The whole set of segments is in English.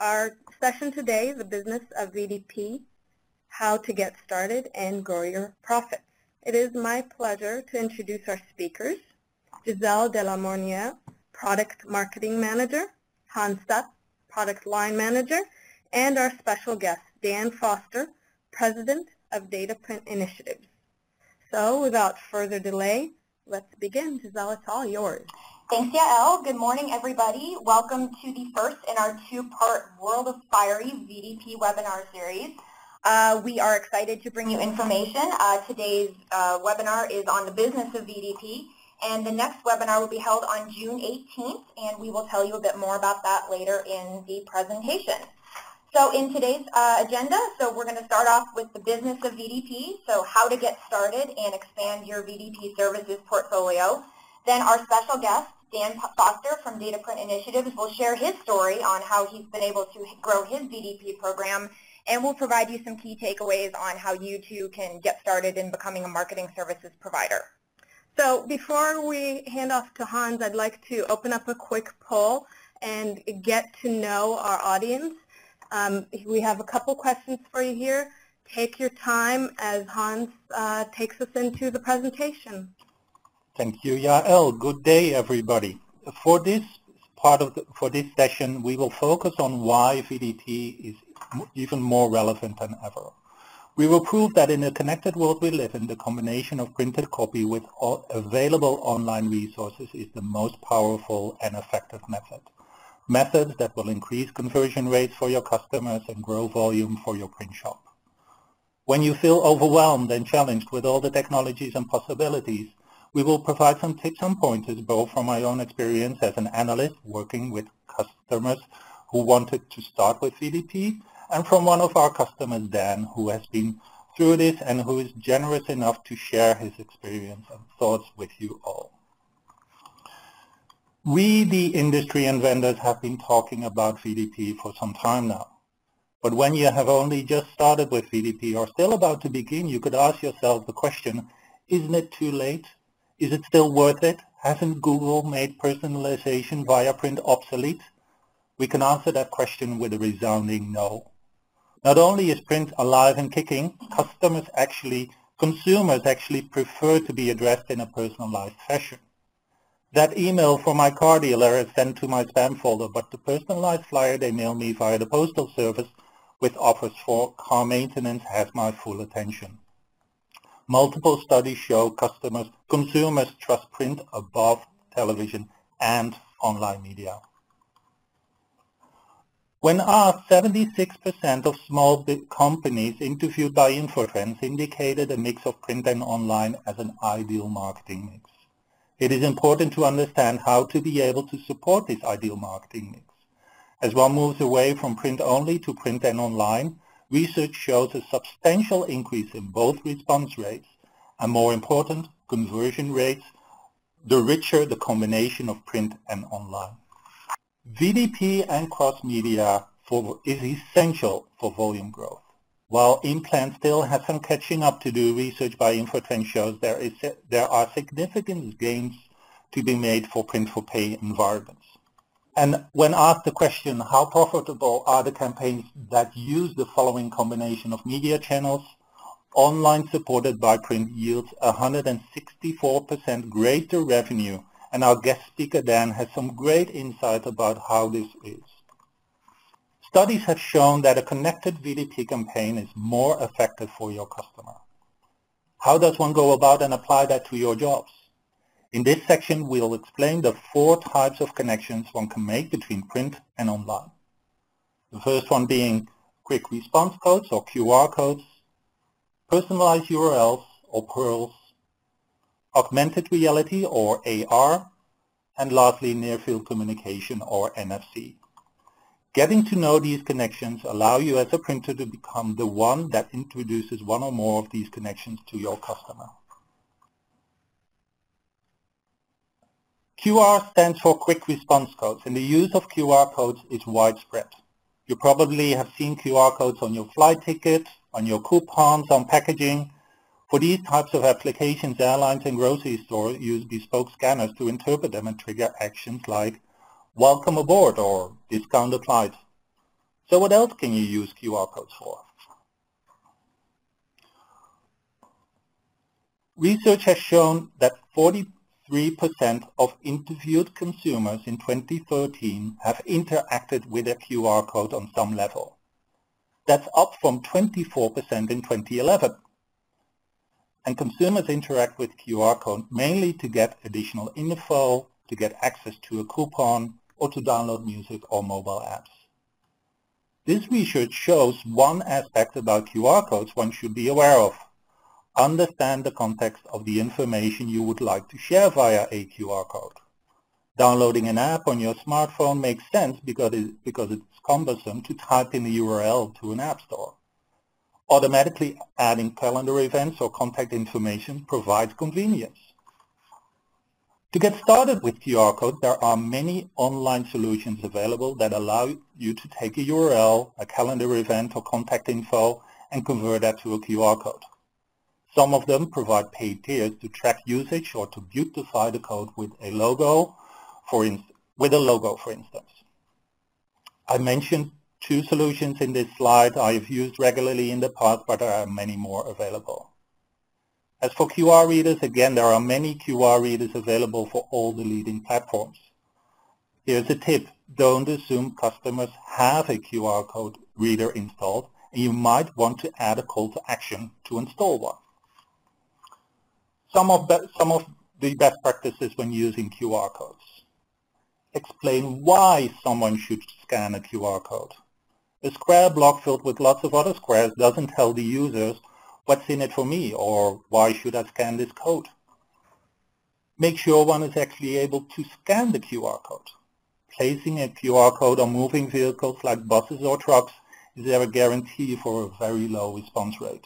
Our session today is the business of VDP, how to get started and grow your profits. It is my pleasure to introduce our speakers, Giselle Delamornier, Product Marketing Manager, Hans Stupp, Product Line Manager, and our special guest, Dan Foster, President of DataPrint Initiatives. So without further delay, let's begin. Giselle, it's all yours. Thanks, Yael. Good morning, everybody. Welcome to the first in our two-part World of Fiery VDP webinar series. We are excited to bring you information. Today's webinar is on the business of VDP, and the next webinar will be held on June 18th, and we will tell you a bit more about that later in the presentation. So in today's agenda, we're going to start off with the business of VDP, so how to get started and expand your VDP services portfolio. Then our special guest, Dan Foster from DataPrint Initiatives, will share his story on how he's been able to grow his VDP program, and we'll provide you some key takeaways on how you too can get started in becoming a marketing services provider. So before we hand off to Hans, I'd like to open up a quick poll and get to know our audience. We have a couple questions for you here. Take your time as Hans takes us into the presentation. Thank you, Yael. Good day, everybody. For this session, we will focus on why VDP is even more relevant than ever. We will prove that in the connected world we live in, the combination of printed copy with available online resources is the most powerful and effective method. Methods that will increase conversion rates for your customers and grow volume for your print shop. When you feel overwhelmed and challenged with all the technologies and possibilities, we will provide some tips and pointers both from my own experience as an analyst working with customers who wanted to start with VDP, and from one of our customers, Dan, who has been through this and who is generous enough to share his experience and thoughts with you all. We, the industry and vendors, have been talking about VDP for some time now. But when you have only just started with VDP or still about to begin, you could ask yourself the question, isn't it too late? Is it still worth it? Hasn't Google made personalization via print obsolete? We can answer that question with a resounding no. Not only is print alive and kicking, consumers actually prefer to be addressed in a personalized fashion. That email from my car dealer is sent to my spam folder, but the personalized flyer they mail me via the postal service with offers for car maintenance has my full attention. Multiple studies show consumers trust print above television and online media. When asked, 76% of small companies interviewed by InfoTrends indicated a mix of print and online as an ideal marketing mix. It is important to understand how to be able to support this ideal marketing mix. As one moves away from print only to print and online, research shows a substantial increase in both response rates and, more important, conversion rates, the richer the combination of print and online. VDP and cross-media is essential for volume growth. While in-plant still has some catching up to do, research by InfoTrends shows there are significant gains to be made for print-for-pay environments. And when asked the question, how profitable are the campaigns that use the following combination of media channels, online supported by print yields 164% greater revenue, and our guest speaker Dan has some great insight about how this is. Studies have shown that a connected VDP campaign is more effective for your customer. How does one go about and apply that to your jobs? In this section, we'll explain the 4 types of connections one can make between print and online. The first one being quick response codes or QR codes, personalized URLs or PURLS, augmented reality or AR, and lastly, near-field communication or NFC. Getting to know these connections allow you as a printer to become the one that introduces one or more of these connections to your customer. QR stands for Quick Response Codes, and the use of QR codes is widespread. You probably have seen QR codes on your flight ticket, on your coupons, on packaging. For these types of applications, airlines and grocery stores use bespoke scanners to interpret them and trigger actions like welcome aboard or discount applied. So what else can you use QR codes for? Research has shown that 43% of interviewed consumers in 2013 have interacted with a QR code on some level. That's up from 24% in 2011. And consumers interact with QR code mainly to get additional info, to get access to a coupon, or to download music or mobile apps. This research shows one aspect about QR codes one should be aware of. Understand the context of the information you would like to share via a QR code. Downloading an app on your smartphone makes sense because it's cumbersome to type in the URL to an app store. Automatically adding calendar events or contact information provides convenience. To get started with QR codes, there are many online solutions available that allow you to take a URL, a calendar event, or contact info and convert that to a QR code. Some of them provide paid tiers to track usage or to beautify the code with a logo, for instance. I mentioned 2 solutions in this slide I have used regularly in the past, but there are many more available. As for QR readers, again, there are many QR readers available for all the leading platforms. Here's a tip. Don't assume customers have a QR code reader installed, and you might want to add a call to action to install one. Some of the best practices when using QR codes. Explain why someone should scan a QR code. A square block filled with lots of other squares doesn't tell the users what's in it for me or why should I scan this code. Make sure one is actually able to scan the QR code. Placing a QR code on moving vehicles like buses or trucks is there a guarantee for a very low response rate.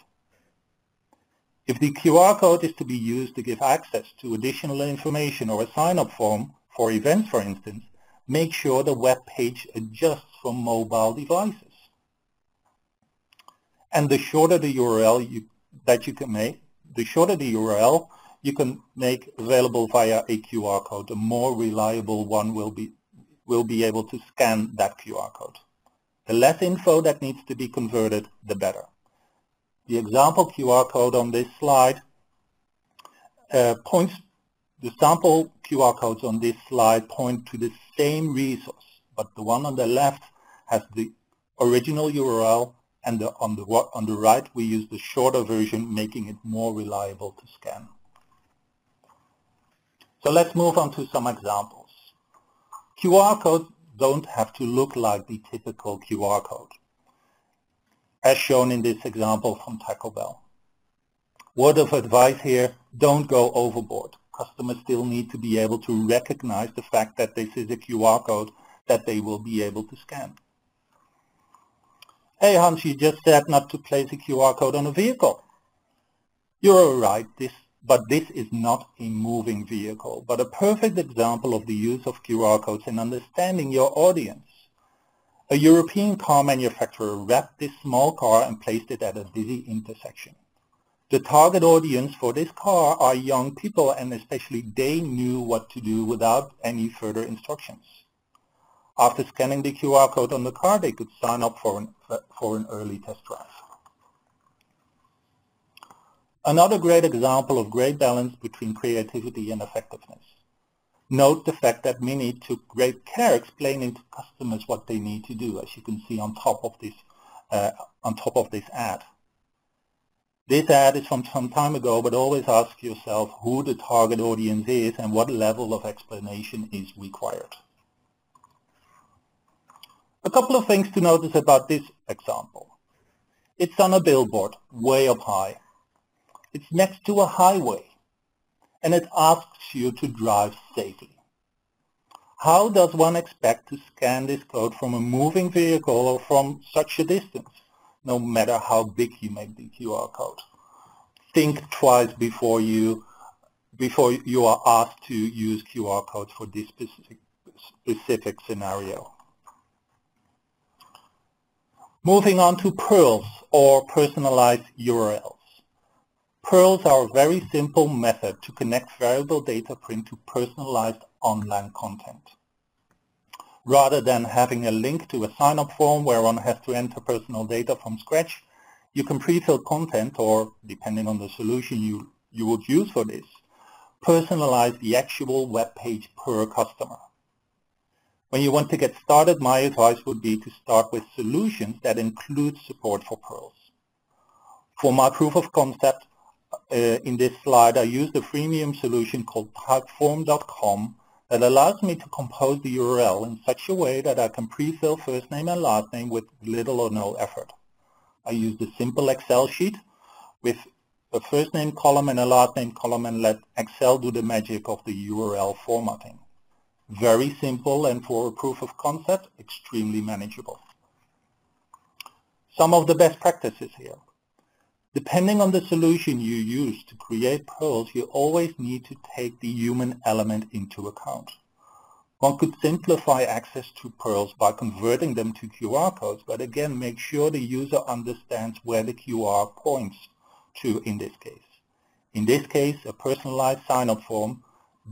If the QR code is to be used to give access to additional information or a sign-up form for events, for instance, make sure the web page adjusts for mobile devices. And the shorter the URL you can make available via a QR code, the more reliable one will be able to scan that QR code. The less info that needs to be converted, the better. The example QR code on this slide the sample QR codes on this slide point to the same resource, but the one on the left has the original URL, and on the right we use the shorter version, making it more reliable to scan. So let's move on to some examples. QR codes don't have to look like the typical QR code, as shown in this example from Taco Bell. Word of advice here, don't go overboard. Customers still need to be able to recognize the fact that this is a QR code that they will be able to scan. Hey Hans, you just said not to place a QR code on a vehicle. You're right, but this is not a moving vehicle, but a perfect example of the use of QR codes in understanding your audience. A European car manufacturer wrapped this small car and placed it at a busy intersection. The target audience for this car are young people, and especially they knew what to do without any further instructions. After scanning the QR code on the car, they could sign up for an early test drive. Another great example of great balance between creativity and effectiveness. Note the fact that Minnie took great care explaining to customers what they need to do, as you can see on top of this ad. This ad is from some time ago, but always ask yourself who the target audience is and what level of explanation is required. A couple of things to notice about this example. It's on a billboard, way up high. It's next to a highway, and it asks you to drive safely. How does one expect to scan this code from a moving vehicle or from such a distance, no matter how big you make the QR code? Think twice before you are asked to use QR codes for this specific scenario. Moving on to PURLS, or personalized URLs. PURLS are a very simple method to connect variable data print to personalized online content. Rather than having a link to a sign-up form where one has to enter personal data from scratch, you can pre-fill content, or depending on the solution you would use for this, personalize the actual web page per customer. When you want to get started, my advice would be to start with solutions that include support for PURLS. For my proof of concept, in this slide, I used a freemium solution called typeform.com that allows me to compose the URL in such a way that I can pre-fill first name and last name with little or no effort. I used a simple Excel sheet with a first name column and a last name column and let Excel do the magic of the URL formatting. Very simple, and for a proof of concept, extremely manageable. Some of the best practices here. Depending on the solution you use to create PURLS, you always need to take the human element into account. One could simplify access to PURLS by converting them to QR codes, but again, make sure the user understands where the QR points to in this case. In this case, a personalized sign-up form.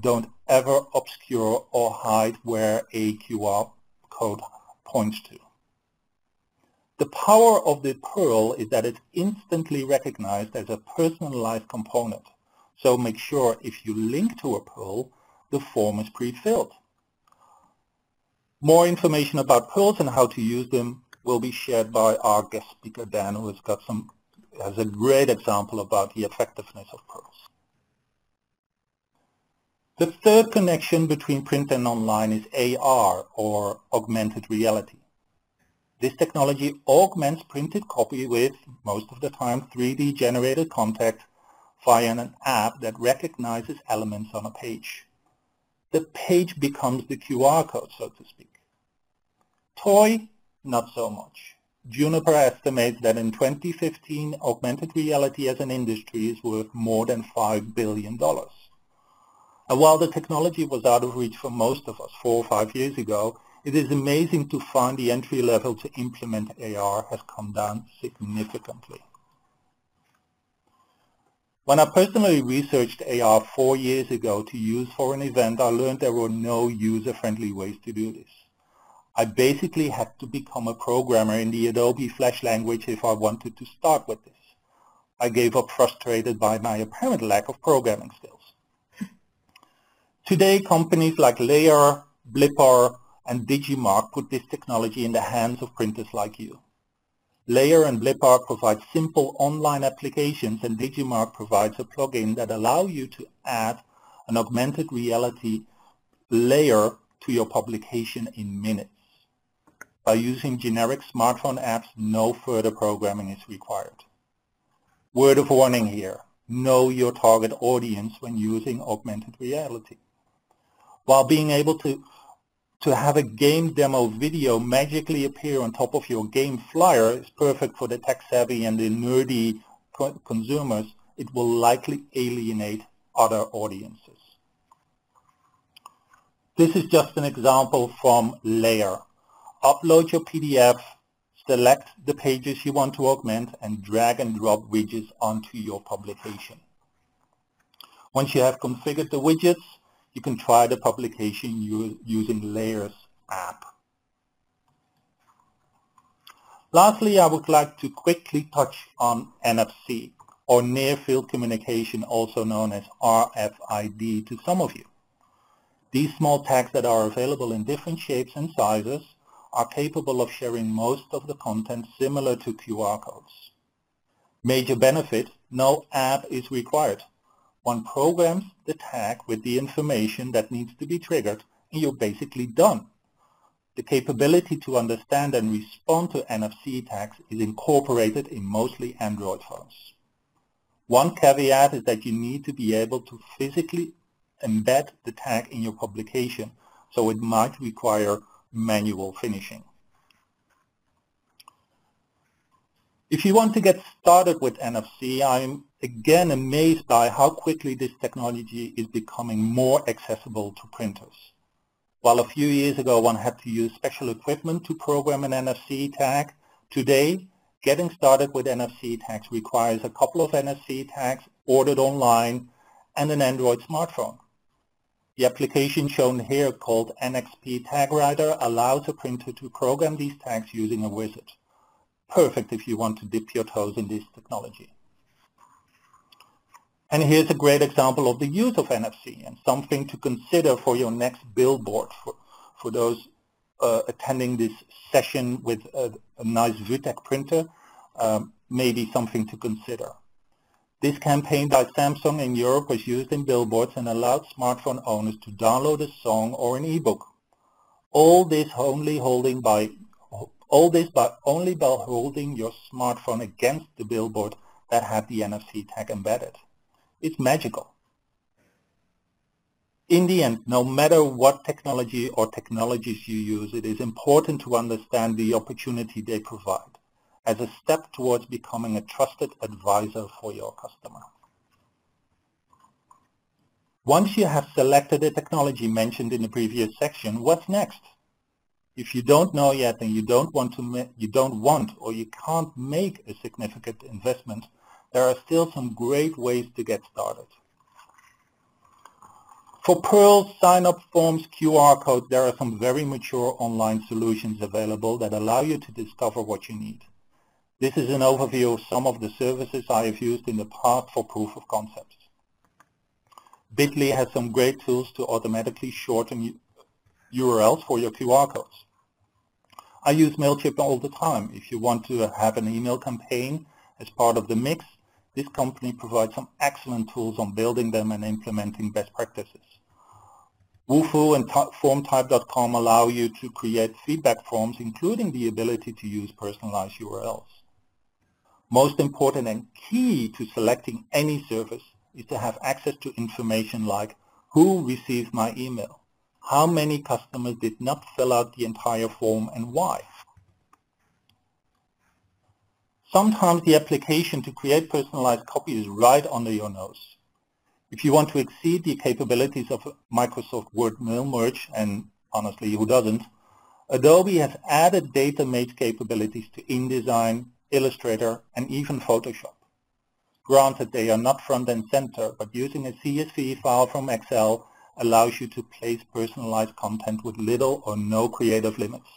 Don't ever obscure or hide where a QR code points to. The power of the PURL is that it's instantly recognized as a personalized component. So make sure if you link to a PURL, the form is pre-filled. More information about PURLs and how to use them will be shared by our guest speaker, Dan, who has a great example about the effectiveness of PURLs. The third connection between print and online is AR, or augmented reality. This technology augments printed copy with, most of the time, 3D generated content via an app that recognizes elements on a page. The page becomes the QR code, so to speak. Toy, not so much. Juniper estimates that in 2015, augmented reality as an industry is worth more than $5 billion. And while the technology was out of reach for most of us 4 or 5 years ago, it is amazing to find the entry level to implement AR has come down significantly. When I personally researched AR 4 years ago to use for an event, I learned there were no user-friendly ways to do this. I basically had to become a programmer in the Adobe Flash language if I wanted to start with this. I gave up frustrated by my apparent lack of programming skills. Today, companies like Layer, Blipper, and Digimarc put this technology in the hands of printers like you. Layer and Blipper provide simple online applications, and Digimarc provides a plugin that allows you to add an augmented reality layer to your publication in minutes. By using generic smartphone apps, no further programming is required. Word of warning here, know your target audience when using augmented reality. While being able to have a game demo video magically appear on top of your game flyer is perfect for the tech-savvy and the nerdy consumers, it will likely alienate other audiences. This is just an example from Layer. Upload your PDF, select the pages you want to augment, and drag and drop widgets onto your publication. Once you have configured the widgets, you can try the publication using Layer's app. Lastly, I would like to quickly touch on NFC, or Near Field Communication, also known as RFID to some of you. These small tags that are available in different shapes and sizes are capable of sharing most of the content similar to QR codes. Major benefit, no app is required. One programs the tag with the information that needs to be triggered, and you're basically done. The capability to understand and respond to NFC tags is incorporated in mostly Android phones. One caveat is that you need to be able to physically embed the tag in your publication, so it might require manual finishing. If you want to get started with NFC, I'm again amazed by how quickly this technology is becoming more accessible to printers. While a few years ago one had to use special equipment to program an NFC tag, today getting started with NFC tags requires a couple of NFC tags ordered online and an Android smartphone. The application shown here, called NXP Tag Writer, allows a printer to program these tags using a wizard. Perfect if you want to dip your toes in this technology. And here's a great example of the use of NFC and something to consider for your next billboard for those attending this session with a nice VTech printer, maybe something to consider. This campaign by Samsung in Europe was used in billboards and allowed smartphone owners to download a song or an ebook. All this only by holding your smartphone against the billboard that had the NFC tag embedded. It's magical. In the end, no matter what technology or technologies you use, it is important to understand the opportunity they provide as a step towards becoming a trusted advisor for your customer. Once you have selected the technology mentioned in the previous section, what's next? If you don't know yet and you don't want or you can't make a significant investment, there are still some great ways to get started. For PURLS, sign-up forms, QR codes, there are some very mature online solutions available that allow you to discover what you need. This is an overview of some of the services I have used in the past for proof of concepts. Bitly has some great tools to automatically shorten URLs for your QR codes. I use MailChimp all the time. If you want to have an email campaign as part of the mix, this company provides some excellent tools on building them and implementing best practices. Wufoo and formtype.com allow you to create feedback forms, including the ability to use personalized URLs. Most important and key to selecting any service is to have access to information like who received my email, how many customers did not fill out the entire form, and why. Sometimes the application to create personalized copy is right under your nose. If you want to exceed the capabilities of Microsoft Word mail merge, and honestly, who doesn't, Adobe has added data merge capabilities to InDesign, Illustrator, and even Photoshop. Granted, they are not front and center, but using a CSV file from Excel allows you to place personalized content with little or no creative limits.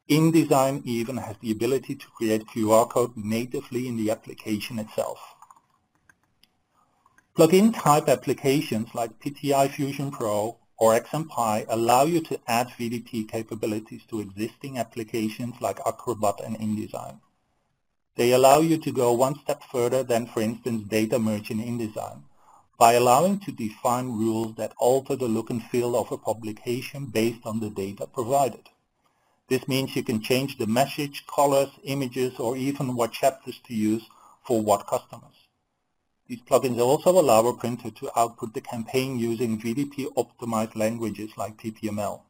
InDesign even has the ability to create QR code natively in the application itself. Plugin type applications like PTI Fusion Pro or XMPy allow you to add VDP capabilities to existing applications like Acrobat and InDesign. They allow you to go one step further than, for instance, data merge in InDesign, by allowing to define rules that alter the look and feel of a publication based on the data provided. This means you can change the message, colors, images, or even what chapters to use for what customers. These plugins also allow a printer to output the campaign using VDP-optimized languages like PPML.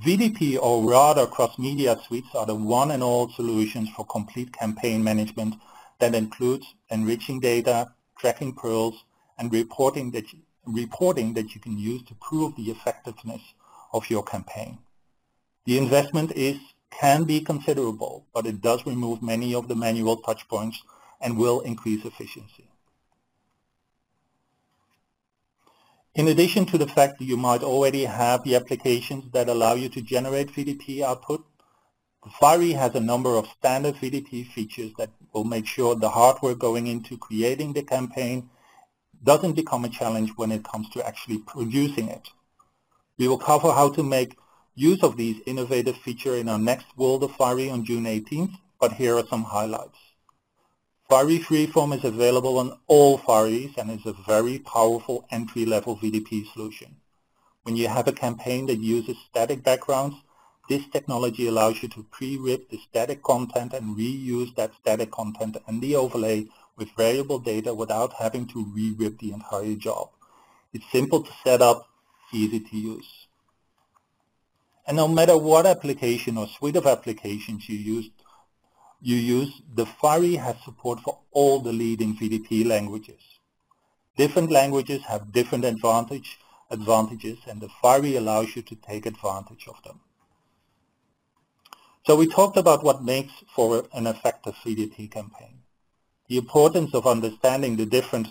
VDP, or rather cross-media suites, are the one and all solutions for complete campaign management that includes enriching data, tracking PURLS, and reporting that you can use to prove the effectiveness of your campaign. The investment can be considerable, but it does remove many of the manual touch points and will increase efficiency. In addition to the fact that you might already have the applications that allow you to generate VDP output, the Fiery has a number of standard VDP features that will make sure the hardware going into creating the campaign doesn't become a challenge when it comes to actually producing it. We will cover how to make use of these innovative features in our next World of Fiery on June 18th, but here are some highlights. Fiery FreeForm is available on all Fieries and is a very powerful entry-level VDP solution. When you have a campaign that uses static backgrounds, this technology allows you to pre-rip the static content and reuse that static content and the overlay with variable data without having to re-rip the entire job. It's simple to set up, easy to use. And no matter what application or suite of applications you use, the Fiery has support for all the leading VDP languages. Different languages have different advantages, and the Fiery allows you to take advantage of them. So we talked about what makes for an effective VDP campaign. The importance of understanding the different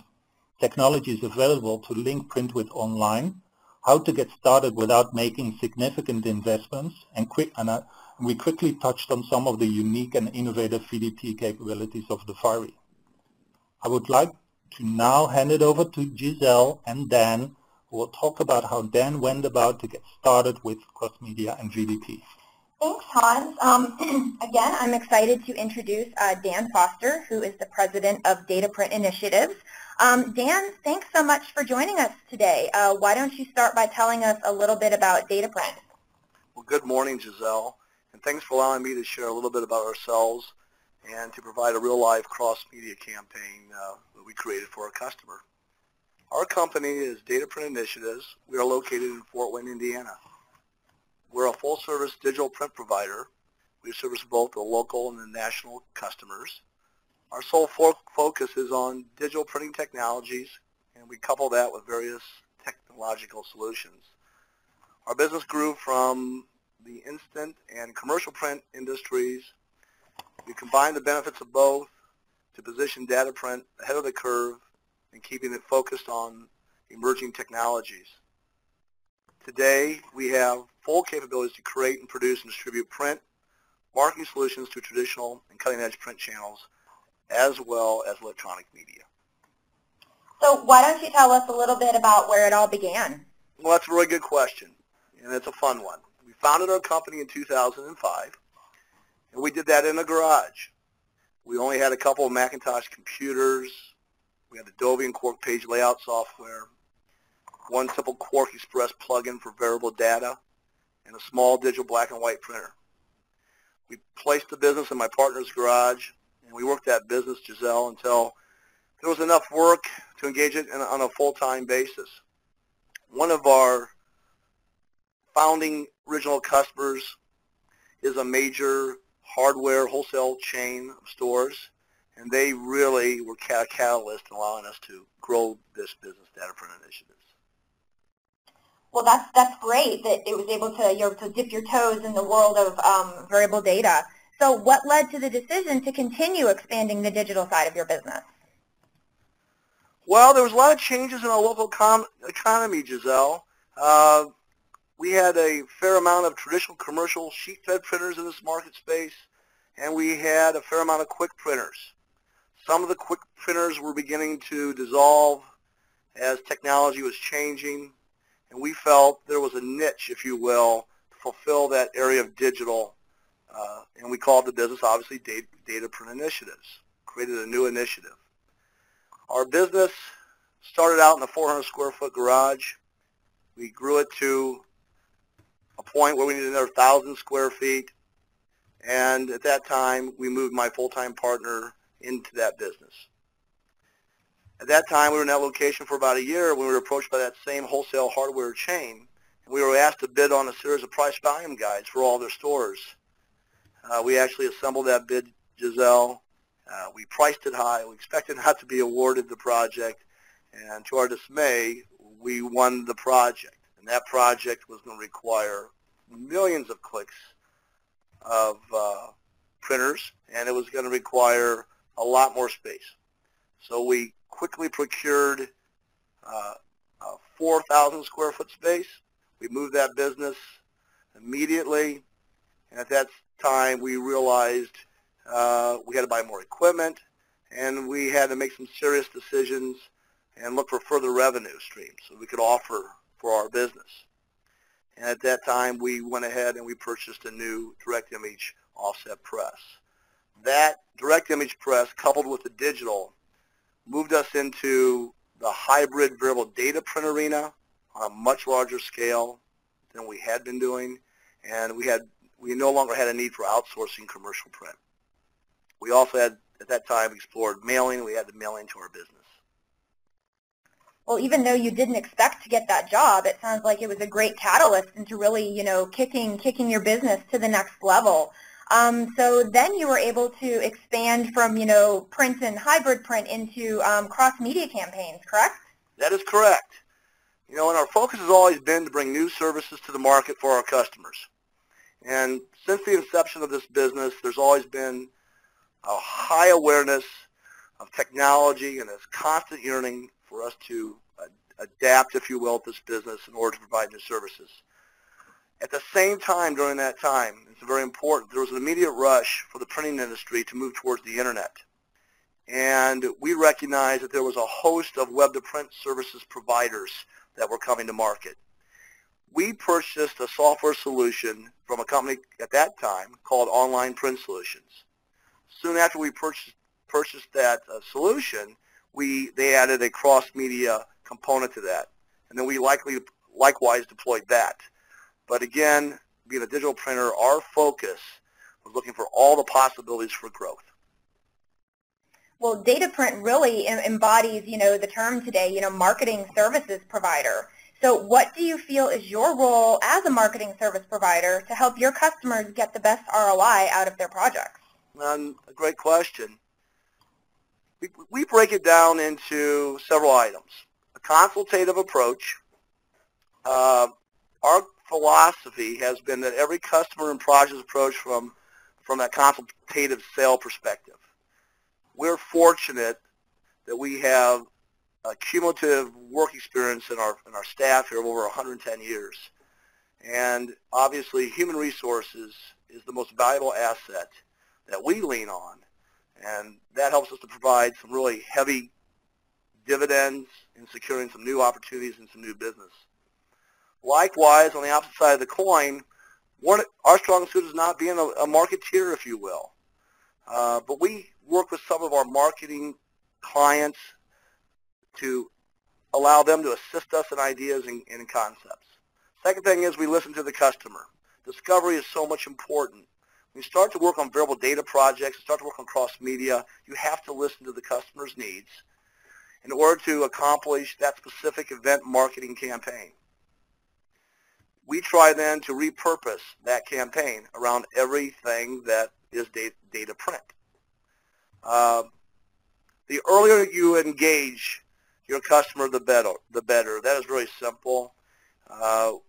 technologies available to link print with online, how to get started without making significant investments, and we quickly touched on some of the unique and innovative VDP capabilities of the Fiery. I would like to now hand it over to Giselle and Dan, who will talk about how Dan went about to get started with cross-media and VDP. Thanks, Hans. Again, I'm excited to introduce Dan Foster, who is the president of DataPrint Initiatives. Dan, thanks so much for joining us today. Why don't you start by telling us a little bit about DataPrint? Well, good morning, Giselle, and thanks for allowing me to share a little bit about ourselves and to provide a real-life cross-media campaign that we created for our customer. Our company is DataPrint Initiatives. We are located in Fort Wayne, Indiana. We're a full-service digital print provider. We service both the local and the national customers. Our sole focus is on digital printing technologies, and we couple that with various technological solutions. Our business grew from the instant and commercial print industries. We combined the benefits of both to position DataPrint ahead of the curve and keeping it focused on emerging technologies. Today, we have full capabilities to create and produce and distribute print, marketing solutions to traditional and cutting-edge print channels, as well as electronic media. So why don't you tell us a little bit about where it all began? Well, that's a really good question, and it's a fun one. We founded our company in 2005, and we did that in a garage. We only had a couple of Macintosh computers. We had Adobe and Quark page layout software, one simple Quark Express plugin for variable data, and a small digital black and white printer. We placed the business in my partner's garage, and we worked that business, Giselle, until there was enough work to engage it on a full-time basis. One of our founding original customers is a major hardware wholesale chain of stores, and they really were a catalyst in allowing us to grow this business, DataPrint Initiatives. Well, that's great that it was able to dip your toes in the world of variable data. So what led to the decision to continue expanding the digital side of your business? Well, there was a lot of changes in our local economy, Giselle. We had a fair amount of traditional commercial sheet-fed printers in this market space, and we had a fair amount of quick printers. Some of the quick printers were beginning to dissolve as technology was changing, and we felt there was a niche, if you will, to fulfill that area of digital, and we called the business, obviously, DataPrint Initiatives, created a new initiative. Our business started out in a 400 square foot garage. We grew it to a point where we needed another 1,000 square feet, and at that time, we moved my full-time partner into that business. At that time, we were in that location for about a year when we were approached by that same wholesale hardware chain, and we were asked to bid on a series of price volume guides for all their stores. We actually assembled that bid, Giselle. We priced it high. We expected not to be awarded the project, and to our dismay, we won the project. And that project was going to require millions of clicks of printers, and it was going to require a lot more space. So we quickly procured a 4,000 square foot space. We moved that business immediately, and at that time we realized we had to buy more equipment, and we had to make some serious decisions and look for further revenue streams so we could offer for our business. And at that time, we went ahead and we purchased a new direct image offset press. That direct image press, coupled with the digital, moved us into the hybrid variable data print arena on a much larger scale than we had been doing, and we no longer had a need for outsourcing commercial print. We also had, at that time, explored mailing. We added mailing to our business. Well, even though you didn't expect to get that job, it sounds like it was a great catalyst into really, kicking your business to the next level. So then you were able to expand from, print and hybrid print into cross-media campaigns, correct? That is correct. And our focus has always been to bring new services to the market for our customers. And since the inception of this business, there's always been a high awareness of technology and this constant yearning for us to adapt, if you will, this business in order to provide new services. At the same time, during that time, it's very important, there was an immediate rush for the printing industry to move towards the internet. And we recognized that there was a host of web-to-print services providers that were coming to market. We purchased a software solution from a company at that time called Online Print Solutions. Soon after we purchased that solution, they added a cross-media component to that. And then we likewise deployed that. But again, being a digital printer, our focus was looking for all the possibilities for growth. Well, DataPrint really embodies, the term today, marketing services provider. So what do you feel is your role as a marketing service provider to help your customers get the best ROI out of their projects? A great question. We break it down into several items. A consultative approach. Our philosophy has been that every customer and project is approached from that consultative sale perspective. We're fortunate that we have a cumulative work experience in our staff here of over 110 years. And obviously human resources is the most valuable asset that we lean on. And that helps us to provide some really heavy dividends in securing some new opportunities and some new business. Likewise, on the opposite side of the coin, our strong suit is not being a marketeer, if you will. But we work with some of our marketing clients to allow them to assist us in ideas and concepts. Second thing is we listen to the customer. Discovery is so much important. When you start to work on variable data projects, start to work on cross-media, you have to listen to the customer's needs in order to accomplish that specific event marketing campaign. We try then to repurpose that campaign around everything that is data print. The earlier you engage your customer, the better. That is very simple. The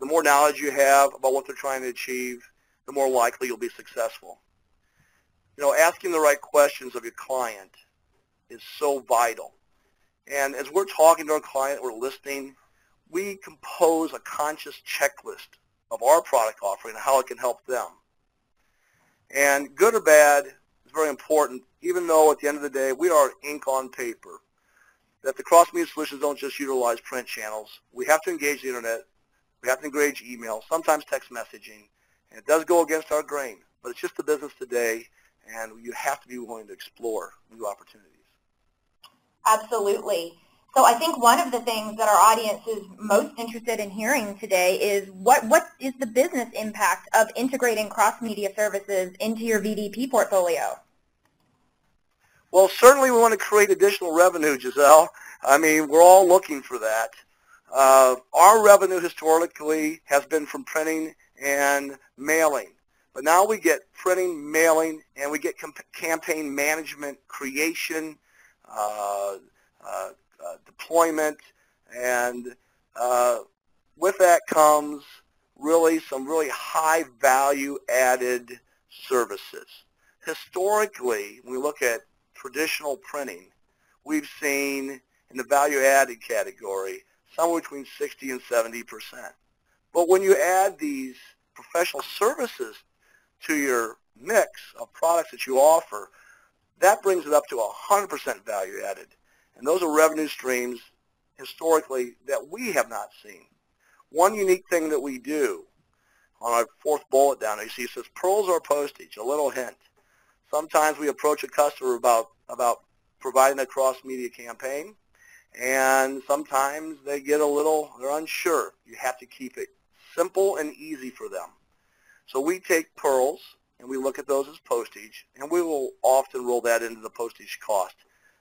more knowledge you have about what they're trying to achieve, the more likely you'll be successful. Asking the right questions of your client is so vital. And as we're talking to our client, we're listening, we compose a conscious checklist of our product offering and how it can help them. And good or bad is very important, even though at the end of the day we are ink on paper, that the cross-media solutions don't just utilize print channels. We have to engage the internet. We have to engage email, sometimes text messaging. And it does go against our grain, but it's just the business today, and you have to be willing to explore new opportunities. Absolutely. So I think one of the things that our audience is most interested in hearing today is what is the business impact of integrating cross-media services into your VDP portfolio? Well, certainly we want to create additional revenue, Giselle. I mean, we're all looking for that. Our revenue historically has been from printing and mailing. But now we get printing, mailing, and we get campaign management, creation, deployment, and with that comes really some really high value added services. Historically, when we look at traditional printing, we've seen in the value added category somewhere between 60 and 70%. But when you add these professional services to your mix of products that you offer, that brings it up to 100% value added. And those are revenue streams historically that we have not seen. One unique thing that we do on our fourth bullet down there, you see it says PURLS or postage, a little hint. Sometimes we approach a customer about providing a cross-media campaign, and sometimes they get they're unsure. You have to keep it simple and easy for them. So we take PURLS and we look at those as postage, and we will often roll that into the postage cost.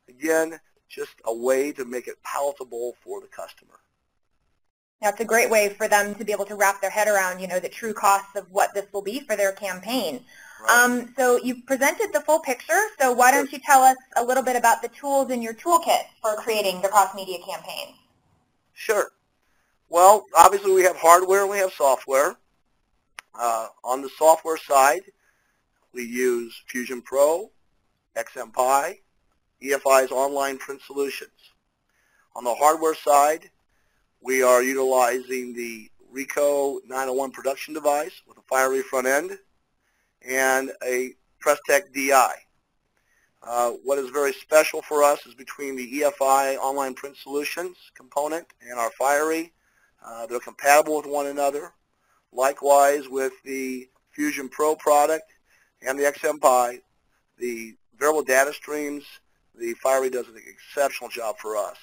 Again, just a way to make it palatable for the customer. That's a great way for them to be able to wrap their head around, the true costs of what this will be for their campaign. Right. So you've presented the full picture, so why don't you tell us a little bit about the tools in your toolkit for creating the cross-media campaigns? Sure. Well, obviously we have hardware and we have software. On the software side, we use Fusion Pro, XMPi, EFI's Online Print Solutions. On the hardware side, we are utilizing the Ricoh 901 production device with a fiery front end and a PressTech DI. What is very special for us is between the EFI online print solutions component and our fiery. They're compatible with one another. Likewise with the Fusion Pro product and the XMPi, the variable data streams, the fiery does an exceptional job for us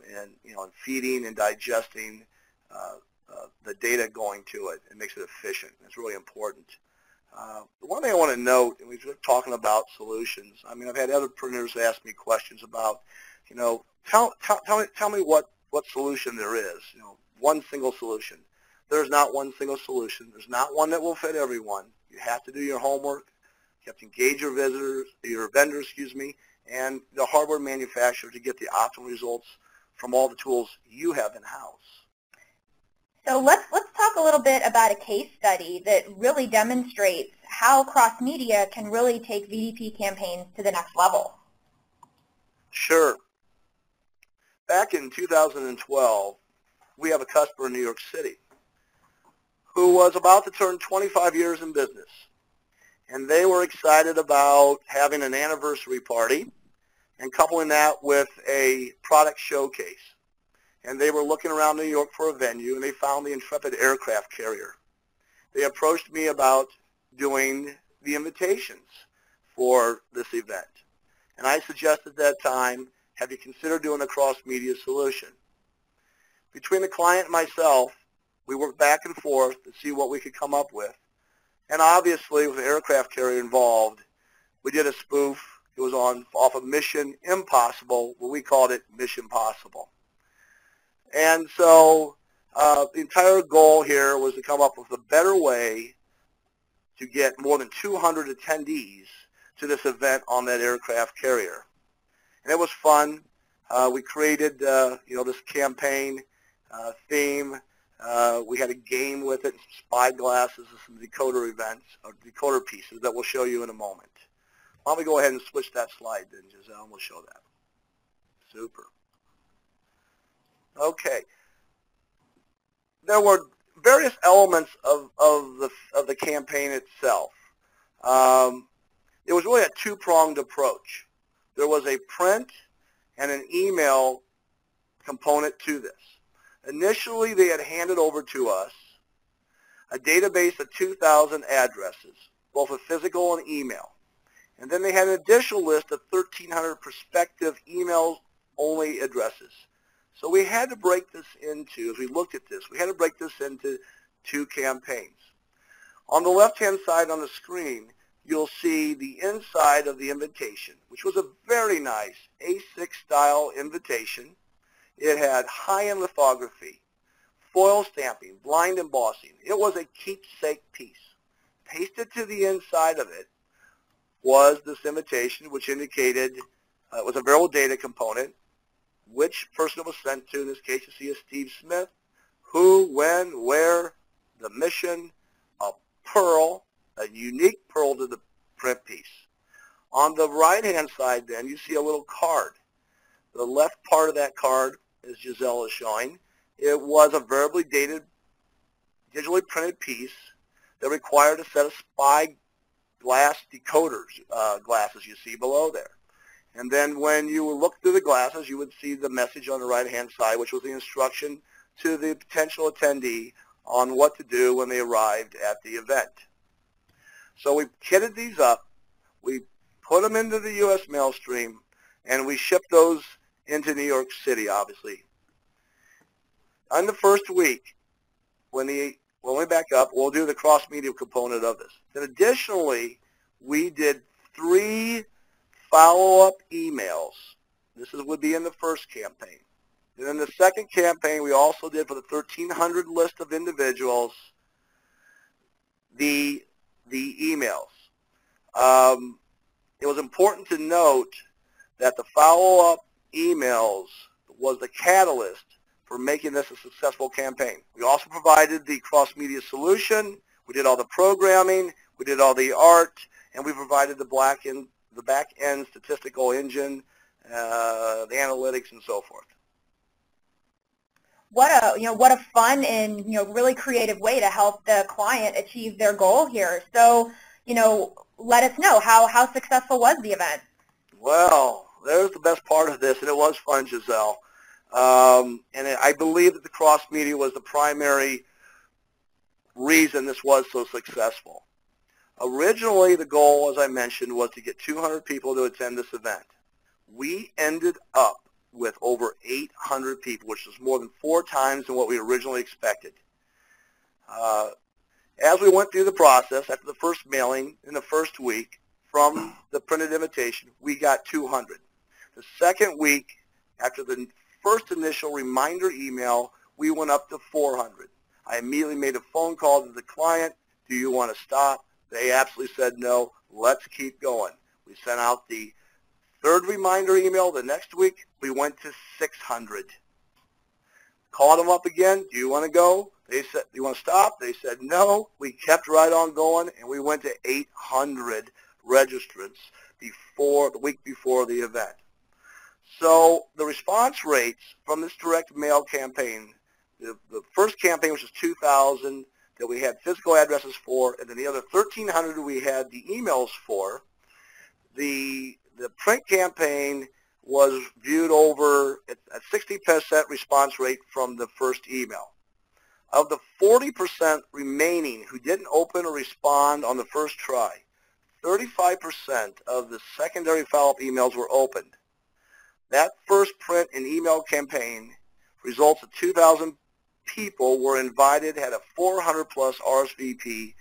in feeding and digesting the data going to it. It makes it efficient. It's really important. The one thing I want to note, and we've been talking about solutions. I mean, I've had other printers ask me questions about, tell me what solution there is. One single solution. There's not one single solution. There's not one that will fit everyone. You have to do your homework. You have to engage your vendors, and the hardware manufacturer to get the optimal results from all the tools you have in-house. So let's talk a little bit about a case study that really demonstrates how cross-media can really take VDP campaigns to the next level. Sure. Back in 2012, we have a customer in New York City who was about to turn 25 years in business. And they were excited about having an anniversary party and coupling that with a product showcase. And they were looking around New York for a venue, and they found the Intrepid aircraft carrier. They approached me about doing the invitations for this event. And I suggested at that time, have you considered doing a cross-media solution? Between the client and myself, we worked back and forth to see what we could come up with. And obviously, with the aircraft carrier involved, we did a spoof. It was off of Mission Impossible, what we called it Mission Possible. And so the entire goal here was to come up with a better way to get more than 200 attendees to this event on that aircraft carrier. And it was fun. We created this campaign theme. We had a game with it, some spy glasses, and some decoder events, or decoder pieces that we'll show you in a moment. Why don't we go ahead and switch that slide then, Giselle, and we'll show that. Super. Okay. There were various elements of the campaign itself. It was really a two-pronged approach. There was a print and an email component to this. Initially, they had handed over to us a database of 2,000 addresses, both a physical and email. And then they had an additional list of 1,300 prospective email-only addresses. So we had to break this into, as we looked at this, we had to break this into two campaigns. On the left-hand side on the screen, you'll see the inside of the invitation, which was a very nice A6 style invitation. It had high-end lithography, foil stamping, blind embossing. It was a keepsake piece. Pasted to the inside of it was this invitation, which indicated it was a variable data component, which person it was sent to. In this case, you see is Steve Smith, who, when, where, the mission, a pearl, a unique pearl to the print piece. On the right-hand side, then, you see a little card. The left part of that card, as Giselle is showing, it was a variably dated, digitally printed piece that required a set of spy glass decoders, glasses you see below there. And then when you look through the glasses, you would see the message on the right-hand side, which was the instruction to the potential attendee on what to do when they arrived at the event. So we kitted these up, we put them into the U.S. mail stream, and we shipped those into New York City, obviously. On the first week, when we back up, we'll do the cross-media component of this. Then additionally, we did 3 follow-up emails. This would be in the first campaign. And in the second campaign, we also did for the 1,300 list of individuals the emails. It was important to note that the follow-up emails was the catalyst for making this a successful campaign. We also provided the cross-media solution. We did all the programming. We did all the art. And we provided the back-end statistical engine, the analytics, and so forth. what a fun and really creative way to help the client achieve their goal here. So let us know how successful was the event. Well, there's the best part of this, and it was fun, Giselle. And I believe that the cross media was the primary reason this was so successful. Originally, the goal, as I mentioned, was to get 200 people to attend this event. We ended up with over 800 people, which is more than 4 times than what we originally expected. As we went through the process, after the first mailing in the first week from the printed invitation, we got 200. The second week, after the first initial reminder email, we went up to 400. I immediately made a phone call to the client. Do you want to stop? They absolutely said no. Let's keep going. We sent out the third reminder email the next week. We went to 600. Called them up again. Do you want to go? They said, do you want to stop? They said no. We kept right on going, and we went to 800 registrants the week before the event. So the response rates from this direct mail campaign, the first campaign, which was 2,000, that we had physical addresses for, and then the other 1,300 we had the emails for. The print campaign was viewed over at 60% response rate from the first email. Of the 40% remaining who didn't open or respond on the first try, 35% of the secondary follow-up emails were opened. That first print and email campaign results in 2,000 people were invited, had a 400-plus RSVP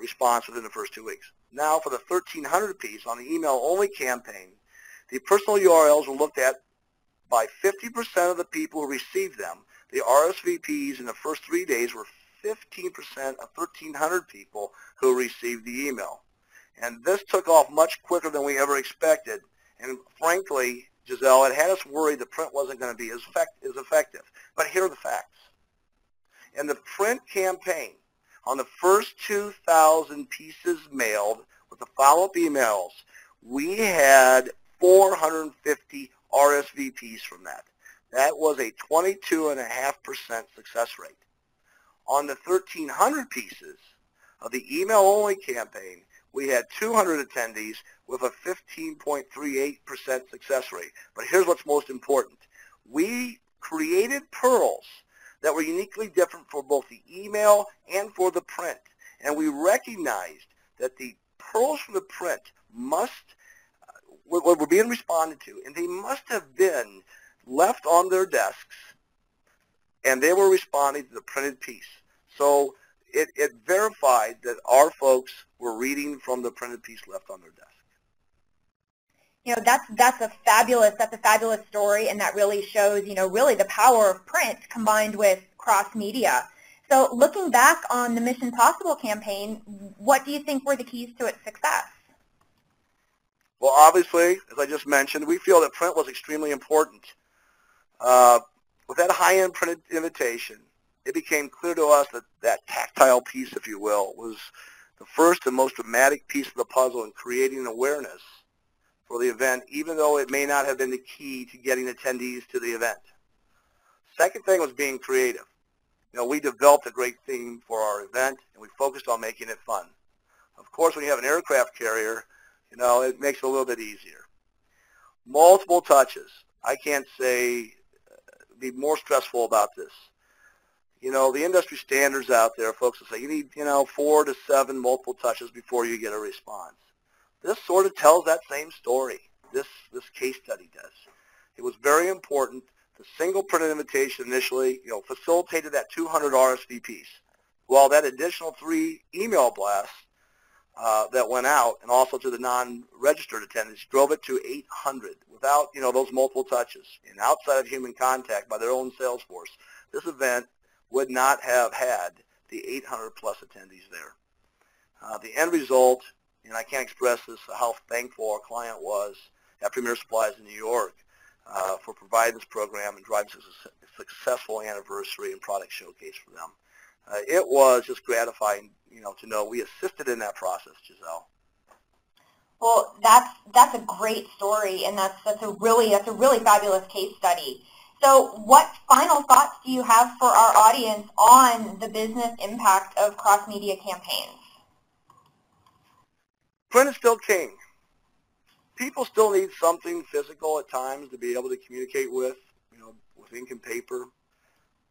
response within the first 2 weeks. Now for the 1,300 piece on the email-only campaign, the personal URLs were looked at by 50% of the people who received them. The RSVPs in the first 3 days were 15% of 1,300 people who received the email. And this took off much quicker than we ever expected. And frankly, Giselle, it had us worried the print wasn't going to be as effective. But here are the facts. In the print campaign, on the first 2,000 pieces mailed with the follow-up emails, we had 450 RSVPs from that. That was a 22.5% success rate. On the 1,300 pieces of the email-only campaign, we had 200 attendees with a 15.38% success rate. But here's what's most important. We created PURLS that were uniquely different for both the email and for the print. And we recognized that the PURLS for the print were being responded to, and they must have been left on their desks, and they were responding to the printed piece. So it verified that our folks were reading from the printed piece left on their desk. That's a fabulous story, and that really shows, really the power of print combined with cross-media. So looking back on the Mission Possible campaign, what do you think were the keys to its success? Well, obviously, as I just mentioned, we feel that print was extremely important. With that high-end printed invitation, it became clear to us that that tactile piece, if you will, was the first and most dramatic piece of the puzzle in creating awareness for the event, even though it may not have been the key to getting attendees to the event. Second thing was being creative. We developed a great theme for our event, and we focused on making it fun. Of course, when you have an aircraft carrier, it makes it a little bit easier. Multiple touches. I can't be more stressful about this. The industry standards out there, folks will say you need, 4 to 7 multiple touches before you get a response. This sort of tells that same story. This case study does. It was very important. The single printed invitation initially, facilitated that 200 RSVPs. While that additional 3 email blasts that went out, and also to the non-registered attendees, drove it to 800 without, those multiple touches. And outside of human contact by their own sales force, this event would not have had the 800-plus attendees there. The end result, and I can't express this, how thankful our client was at Premier Supplies in New York for providing this program and driving a successful anniversary and product showcase for them. It was just gratifying, to know we assisted in that process, Giselle. Well, that's a great story, and that's a really fabulous case study. So what final thoughts do you have for our audience on the business impact of cross-media campaigns? Print is still king. People still need something physical at times to be able to communicate with, with ink and paper.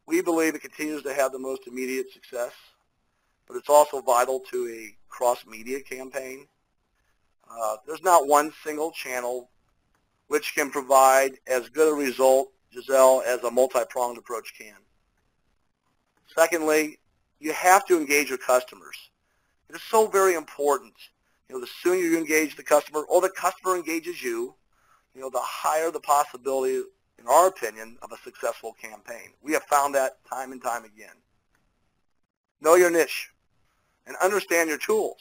We believe it continues to have the most immediate success, but it's also vital to a cross-media campaign. There's not one single channel which can provide as good a result, Giselle, as a multi-pronged approach can. Secondly, you have to engage your customers. It is so very important. The sooner you engage the customer or the customer engages you, the higher the possibility, in our opinion, of a successful campaign. We have found that time and time again. Know your niche and understand your tools.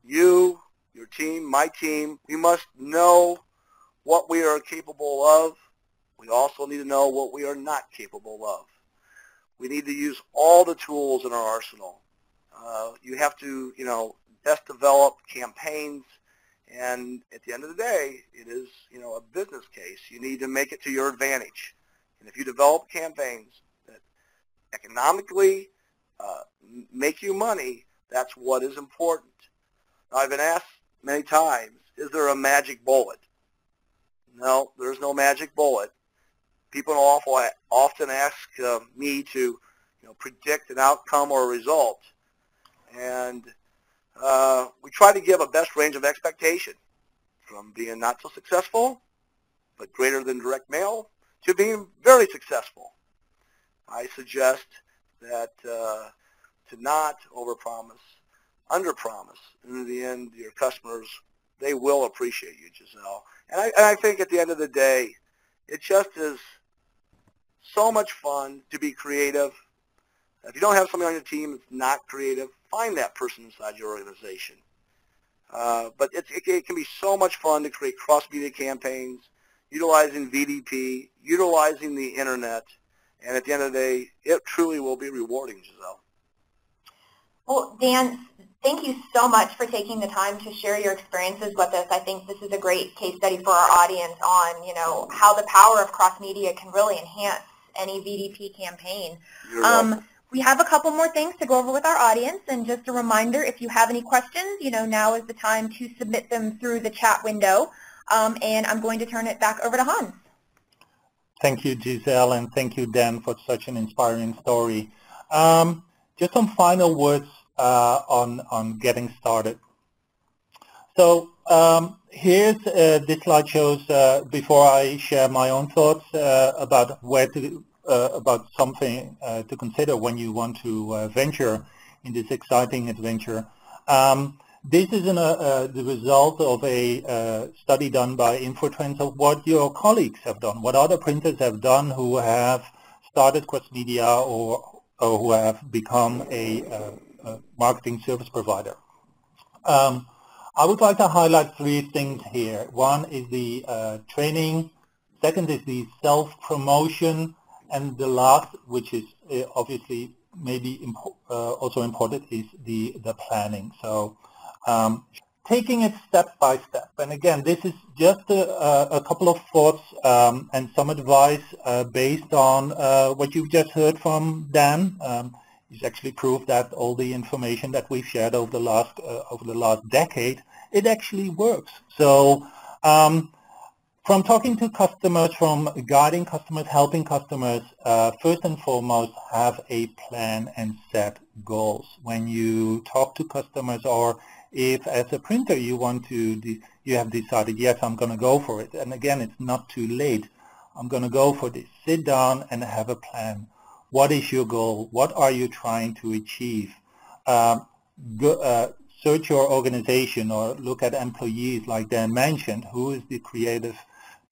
You, your team, my team, we must know what we are capable of. We also need to know what we are not capable of. We need to use all the tools in our arsenal. You have to, best develop campaigns, and at the end of the day, it is, a business case. You need to make it to your advantage. And if you develop campaigns that economically make you money, that's what is important. Now, I've been asked many times, is there a magic bullet? No, there's no magic bullet. People often ask me to predict an outcome or a result. And we try to give a best range of expectation, from being not so successful, but greater than direct mail, to being very successful. I suggest that to not overpromise, underpromise. And in the end, your customers, they will appreciate you, Giselle. And I think at the end of the day, it just is so much fun to be creative. If you don't have somebody on your team that's not creative, find that person inside your organization. But it can be so much fun to create cross-media campaigns, utilizing VDP, utilizing the internet, and at the end of the day, it truly will be rewarding, Giselle. Well, Dan, thank you so much for taking the time to share your experiences with us. I think this is a great case study for our audience on, how the power of cross-media can really enhance any VDP campaign. You're welcome. We have a couple more things to go over with our audience, and just a reminder, if you have any questions, now is the time to submit them through the chat window, and I'm going to turn it back over to Hans. Thank you, Giselle, and thank you, Dan, for such an inspiring story. Just some final words on getting started. So here's this slide shows, before I share my own thoughts about where to about something to consider when you want to venture in this exciting adventure. This is the result of a study done by Infotrends of what your colleagues have done, what other printers have done who have started cross-media or who have become a marketing service provider. I would like to highlight three things here. One is the training, second is the self-promotion, and the last, which is obviously maybe also important, is the planning. So taking it step by step. And again, this is just a couple of thoughts and some advice based on what you've just heard from Dan. It's actually proof that all the information that we've shared over the last decade, it actually works. So from talking to customers, from guiding customers, helping customers, first and foremost, have a plan and set goals. When you talk to customers, or if as a printer you have decided, yes, I'm going to go for it. And again, it's not too late. I'm going to go for this. Sit down and have a plan. What is your goal? What are you trying to achieve? Search your organization or look at employees, like Dan mentioned. Who is the creative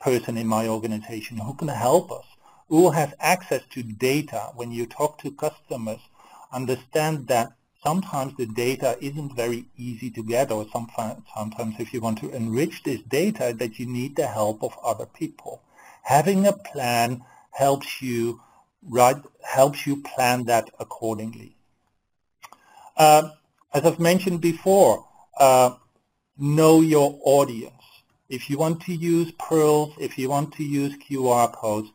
person in my organization? Who can help us? Who has access to data? When you talk to customers, understand that sometimes the data isn't very easy to get, or sometimes if you want to enrich this data, that you need the help of other people. Having a plan helps you plan that accordingly. As I've mentioned before, know your audience. If you want to use PURLS, if you want to use QR codes,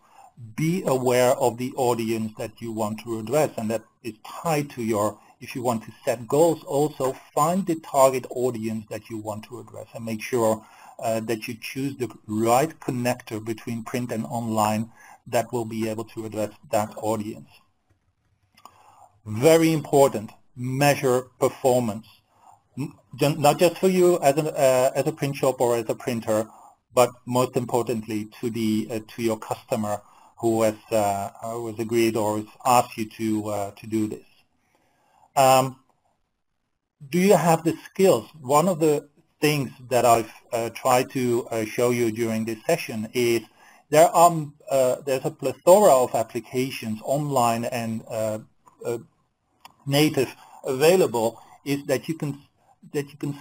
be aware of the audience that you want to address, and that is tied to your, if you want to set goals, also find the target audience that you want to address and make sure that you choose the right connector between print and online that will be able to address that audience. Very important, measure performance. Not just for you as a print shop or as a printer, but most importantly to your customer who has agreed or has asked you to do this. Do you have the skills? One of the things that I've tried to show you during this session is there's a plethora of applications online and native available, is that you can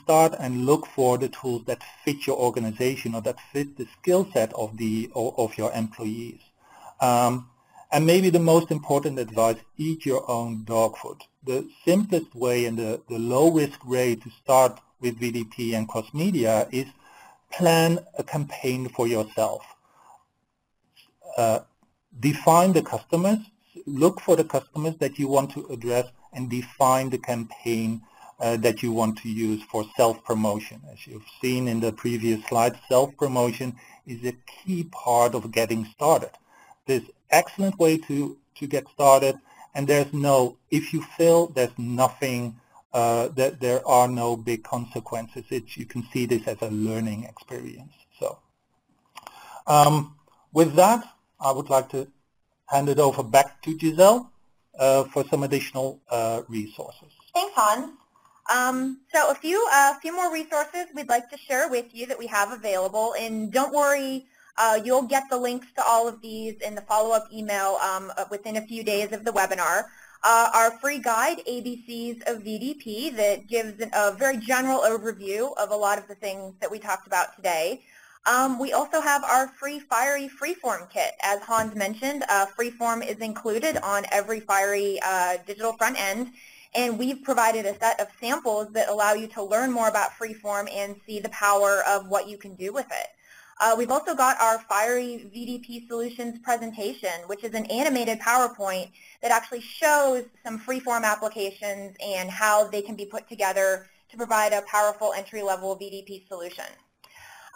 start and look for the tools that fit your organization or that fit the skill set of your employees. And maybe the most important advice, eat your own dog food. The simplest way and the low-risk way to start with VDP and cross-media is plan a campaign for yourself. Define the customers, look for the customers that you want to address, and define the campaign that you want to use for self-promotion. As you've seen in the previous slide, self-promotion is a key part of getting started. There's excellent way to get started, and there's no, if you fail, there's nothing, that there are no big consequences. You can see this as a learning experience. So with that, I would like to hand it over back to Giselle for some additional resources. Thanks, Hans. So a few more resources we'd like to share with you that we have available, and don't worry, you'll get the links to all of these in the follow-up email within a few days of the webinar. Our free guide, ABCs of VDP, that gives a very general overview of a lot of the things that we talked about today. We also have our free Fiery FreeForm kit. As Hans mentioned, FreeForm is included on every Fiery digital front end, and we've provided a set of samples that allow you to learn more about FreeForm and see the power of what you can do with it. We've also got our Fiery VDP Solutions presentation, which is an animated PowerPoint that actually shows some FreeForm applications and how they can be put together to provide a powerful entry-level VDP solution.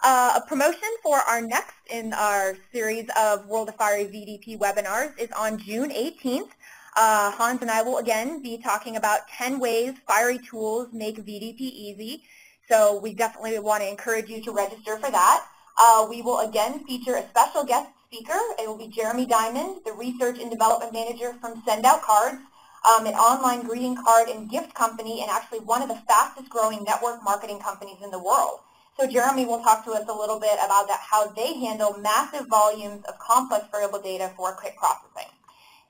A promotion for our next in our series of World of Fiery VDP webinars is on June 18th. Hans and I will again be talking about 10 ways Fiery tools make VDP easy. So we definitely want to encourage you to register for that. We will again feature a special guest speaker. It will be Jeremy Diamond, the Research and Development Manager from Sendout Cards, an online greeting card and gift company, and actually one of the fastest growing network marketing companies in the world. So Jeremy will talk to us a little bit about how they handle massive volumes of complex variable data for quick processing.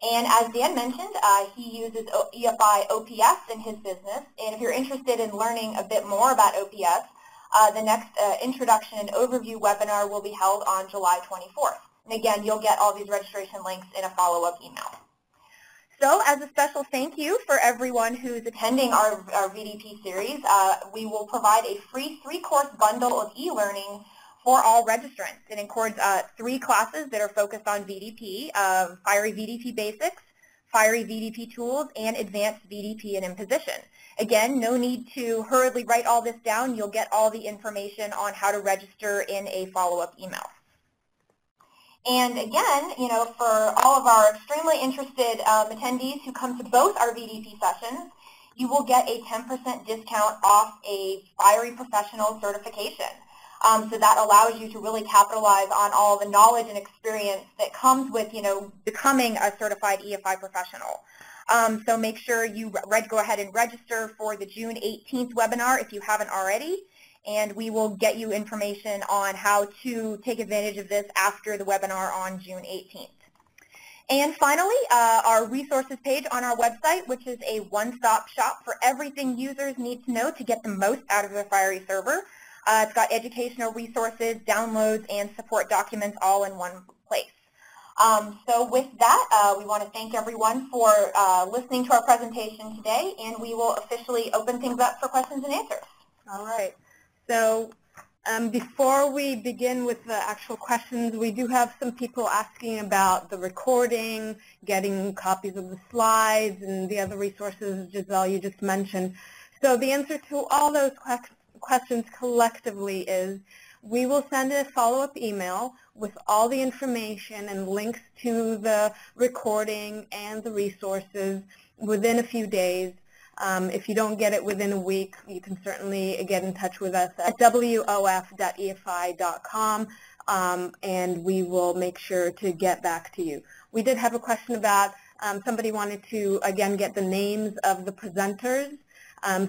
And as Dan mentioned, he uses EFI OPS in his business. And if you're interested in learning a bit more about OPS, the next introduction and overview webinar will be held on July 24th. And again, you'll get all these registration links in a follow-up email. So as a special thank you for everyone who's attending our VDP series, we will provide a free 3-course bundle of e-learning for all registrants. It includes 3 classes that are focused on VDP, Fiery VDP Basics, Fiery VDP Tools, and Advanced VDP and Imposition. Again, no need to hurriedly write all this down. You'll get all the information on how to register in a follow-up email. And again, for all of our extremely interested attendees who come to both our VDP sessions, you will get a 10% discount off a Fiery Professional certification. So that allows you to really capitalize on all the knowledge and experience that comes with, becoming a certified EFI professional. So make sure you go ahead and register for the June 18th webinar if you haven't already, and we will get you information on how to take advantage of this after the webinar on June 18th. And finally, our resources page on our website, which is a one-stop shop for everything users need to know to get the most out of their Fiery server. It's got educational resources, downloads, and support documents all in one place. So with that, we want to thank everyone for listening to our presentation today, and we will officially open things up for questions and answers. All right. So Before we begin with the actual questions, we do have some people asking about the recording, getting copies of the slides, and the other resources, Giselle, you just mentioned. So the answer to all those questions collectively is we will send a follow-up email with all the information and links to the recording and the resources within a few days. If you don't get it within a week, you can certainly get in touch with us at wof.efi.com, and we will make sure to get back to you. We did have a question about somebody wanted to, again, get the names of the presenters.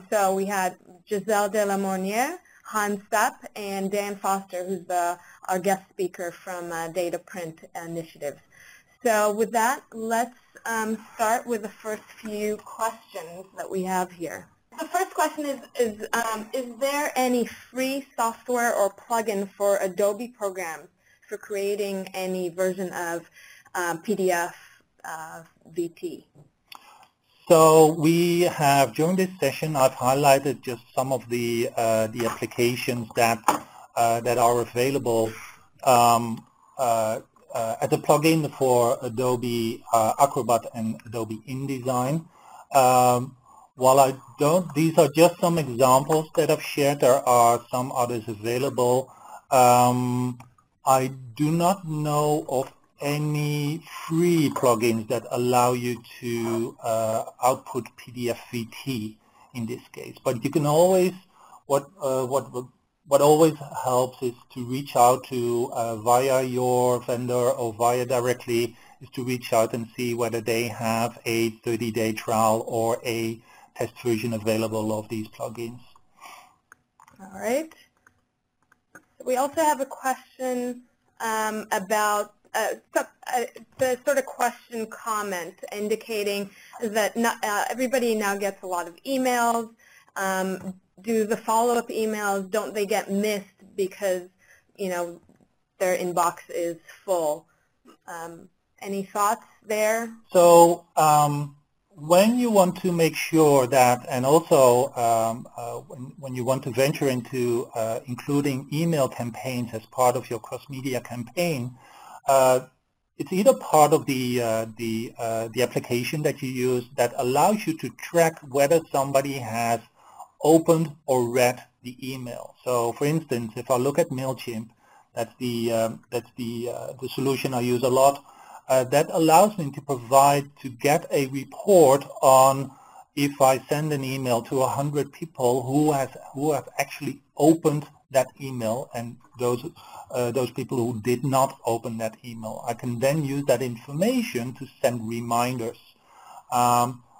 So we had Giselle Delamorniere, Hans Stapp, and Dan Foster, who's our guest speaker from DataPrint Initiatives. So with that, let's start with the first few questions that we have here. The first question is there any free software or plugin for Adobe programs for creating any version of PDF VT? So we have, during this session, I've highlighted just some of the applications that are available as a plugin for Adobe Acrobat and Adobe InDesign. While I don't, these are just some examples that I've shared. There are some others available. I do not know of any free plugins that allow you to output PDF VT in this case. But you can always, what always helps is to reach out to via your vendor or via directly, is to reach out and see whether they have a 30-day trial or a test version available of these plugins. All right. We also have a question about the sort of question comment indicating that not everybody now gets a lot of emails. Do the follow-up emails, don't they get missed because, you know, their inbox is full? Any thoughts there? So when you want to make sure that, and also when you want to venture into including email campaigns as part of your cross-media campaign, it's either part of the application that you use that allows you to track whether somebody has opened or read the email. So, for instance, if I look at MailChimp, that's the solution I use a lot. That allows me to get a report on if I send an email to 100 people who have actually opened that email, and those people who did not open that email. I can then use that information to send reminders.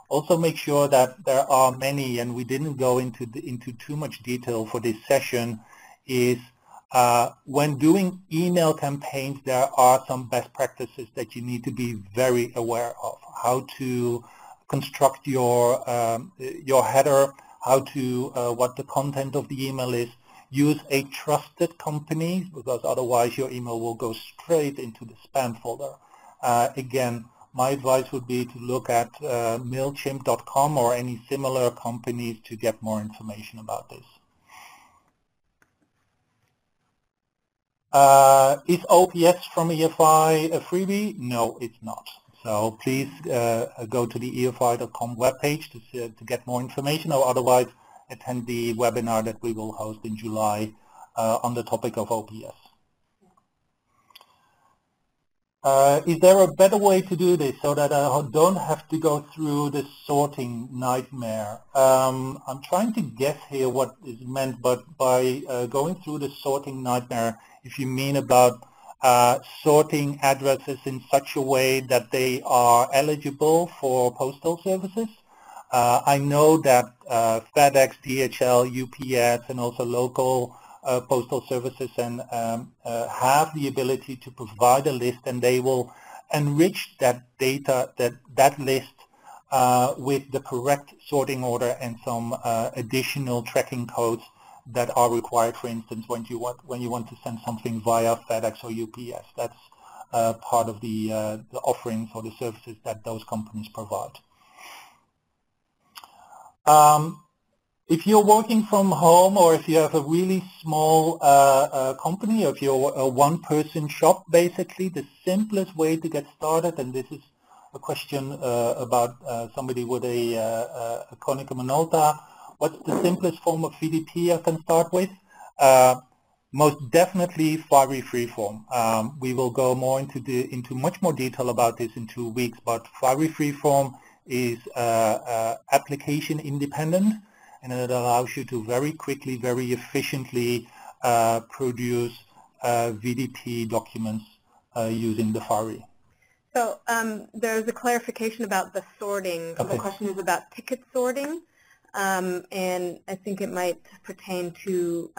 Also make sure that there are many, and we didn't go into too much detail for this session, is when doing email campaigns, there are some best practices that you need to be very aware of. How to construct your header, how to what the content of the email is. Use a trusted company, because otherwise your email will go straight into the spam folder. Again, my advice would be to look at MailChimp.com or any similar companies to get more information about this. Is OPS from EFI a freebie? No, it's not. So please go to the EFI.com webpage to get more information, or otherwise attend the webinar that we will host in July on the topic of OPS. Is there a better way to do this so that I don't have to go through this sorting nightmare? I'm trying to guess here what is meant, but by going through the sorting nightmare, if you mean about sorting addresses in such a way that they are eligible for postal services. I know that FedEx, DHL, UPS, and also local postal services and have the ability to provide a list, and they will enrich that data, that list with the correct sorting order and some additional tracking codes that are required. For instance, when you want to send something via FedEx or UPS, that's part of the offerings or the services that those companies provide. If you're working from home, or if you have a really small company, or if you're a one-person shop, basically the simplest way to get started, and this is a question about somebody with a Konica Minolta, what's the simplest form of VDP I can start with? Most definitely Fiery FreeForm. We will go more into much more detail about this in 2 weeks, but Fiery FreeForm is application independent, and it allows you to very quickly, very efficiently produce VDP documents using the Fiery. So there's a clarification about the sorting. Okay. The question is about ticket sorting, and I think it might pertain to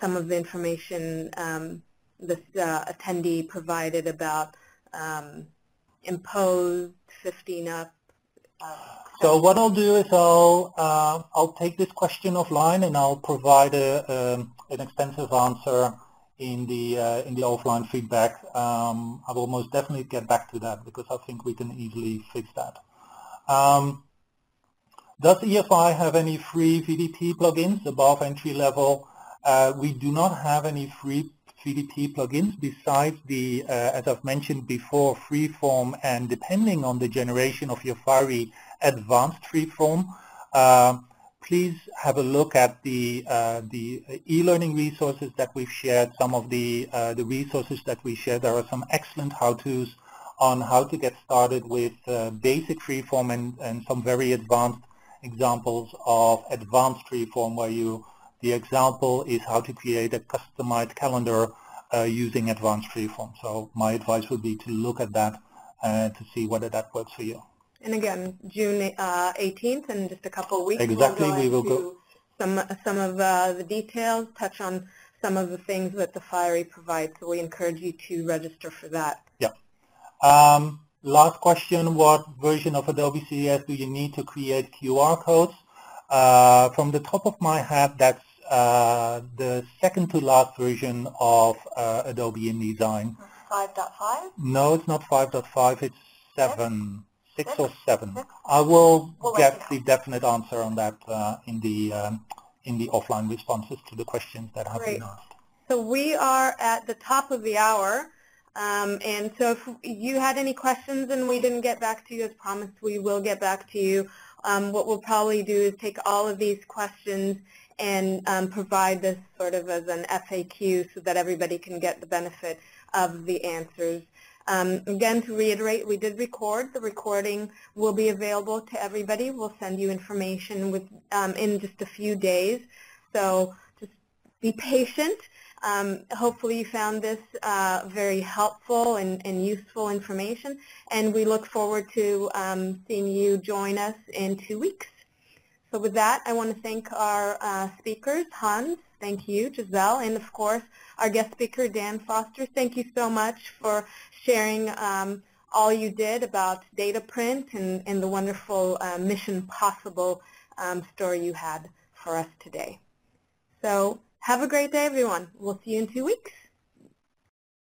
some of the information this attendee provided about imposed 15 up. So what I'll do is I'll take this question offline, and I'll provide an extensive answer in the offline feedback. I will most definitely get back to that because I think we can easily fix that. Does EFI have any free VDP plugins above entry level? We do not have any free VDP plugins besides the, as I've mentioned before, FreeForm, and depending on the generation of your Fiery, advanced FreeForm. Please have a look at the e-learning resources that we've shared. Some of the resources that we shared, there are some excellent how-tos on how to get started with basic FreeForm and some very advanced examples of advanced FreeForm, where the example is how to create a customized calendar using advanced FreeForm. So my advice would be to look at that to see whether that works for you. And again, June 18th, in just a couple of weeks, exactly, we will go some of the details, touch on some of the things that the Fiery provides. So we encourage you to register for that. Yeah. Last question, what version of Adobe CES do you need to create QR codes? From the top of my head, that's the second to last version of Adobe InDesign. 5.5? No, it's not 5.5, it's 7. 6 or 7. I will get the definite answer on that in the offline responses to the questions that have been asked. So we are at the top of the hour, and so if you had any questions and we didn't get back to you as promised, we will get back to you. What we'll probably do is take all of these questions and provide this sort of as an FAQ so that everybody can get the benefit of the answers. Again, to reiterate, we did record. The recording will be available to everybody. We'll send you information in just a few days. So just be patient. Hopefully you found this very helpful and useful information. And we look forward to seeing you join us in 2 weeks. So with that, I want to thank our speakers, Hans. Thank you, Giselle, and of course, our guest speaker, Dan Foster. Thank you so much for sharing all you did about DataPrint and the wonderful Mission Possible story you had for us today. So have a great day, everyone. We'll see you in 2 weeks.